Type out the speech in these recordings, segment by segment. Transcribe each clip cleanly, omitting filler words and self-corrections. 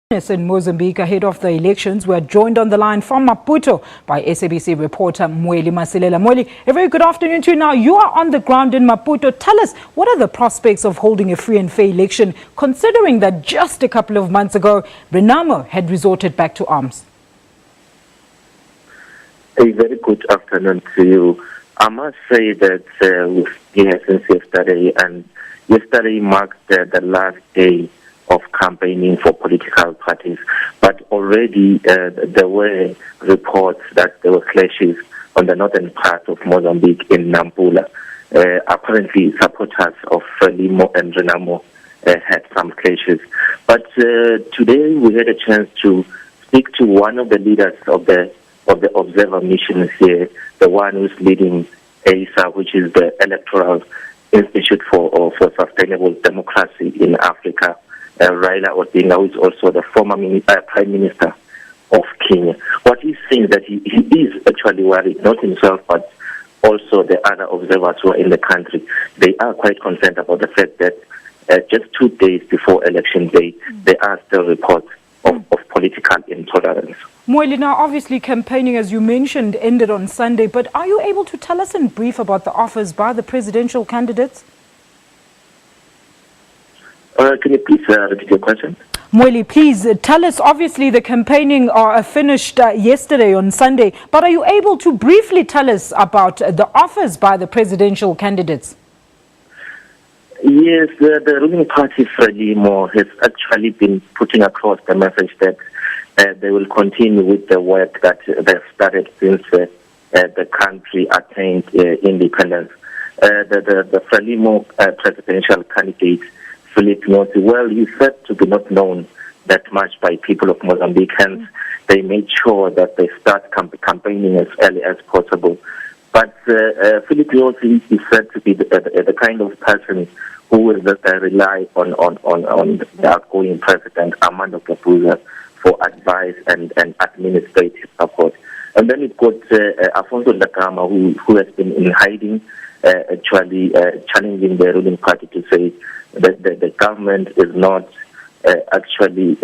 In Mozambique ahead of the elections. We are joined on the line from Maputo by SABC reporter Mweli Masilela. Mweli, a very good afternoon to you. Now, you are on the ground in Maputo. Tell us, what are the prospects of holding a free and fair election, considering that just a couple of months ago, Renamo had resorted back to arms? A very good afternoon to you. I must say that we've been here since yesterday, and yesterday marked the last day of campaigning for political parties. But already there were reports that there were clashes on the northern part of Mozambique in Nampula. Apparently supporters of Frelimo and Renamo had some clashes. But today we had a chance to speak to one of the leaders of the observer missions here, the one who's leading ASA, which is the Electoral Institute for Sustainable Democracy in Africa. Raila Odinga, who is also the former Prime Minister of Kenya. What he's saying is that he is actually worried, not himself, but also the other observers who are in the country. They are quite concerned about the fact that just 2 days before election day, there are still reports of political intolerance. Mweli, now obviously campaigning, as you mentioned, ended on Sunday, but are you able to tell us in brief about the offers by the presidential candidates? Can you please repeat your question? Mweli, please tell us, obviously the campaigning finished yesterday on Sunday, but are you able to briefly tell us about the offers by the presidential candidates? Yes, the ruling party, Frelimo, has actually been putting across the message that they will continue with the work that they've started since the country attained independence. The Frelimo presidential candidate, well, he's said to be not known that much by people of Mozambique, hence they made sure that they start campaigning as early as possible. But Philip Yossi is said to be the kind of person who will rely on the outgoing president, Armando Guebuza, for advice and administrative support. And then we've got Afonso Dhlakama, who has been in hiding, actually challenging the ruling party to say that the government is not actually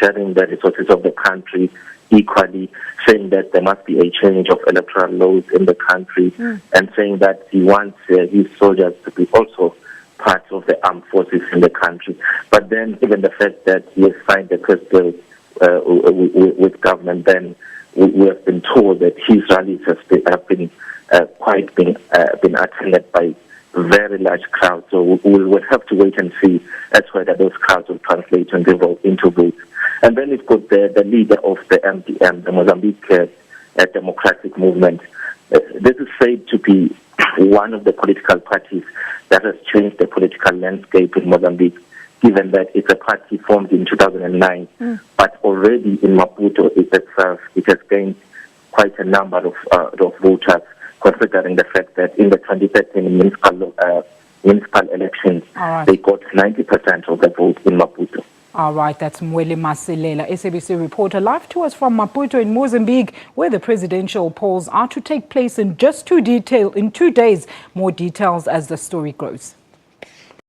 sharing the resources of the country equally, saying that there must be a change of electoral laws in the country, and saying that he wants his soldiers to be also part of the armed forces in the country. But then, given the fact that he has signed the cusp bill with government, then we have been told that his rallies have been attended by very large crowds. So we will have to wait and see as whether those crowds will translate into votes. And then we've got the leader of the MDM, the Mozambique Democratic Movement. This is said to be one of the political parties that has changed the political landscape in Mozambique, given that it's a party formed in 2009, but already in Maputo itself, it has gained quite a number of voters, considering the fact that in the 2013 municipal elections, they got 90% of the vote in Maputo. All right, that's Mweli Masilela, SABC reporter, live to us from Maputo in Mozambique, where the presidential polls are to take place in just 2 days. More details as the story grows.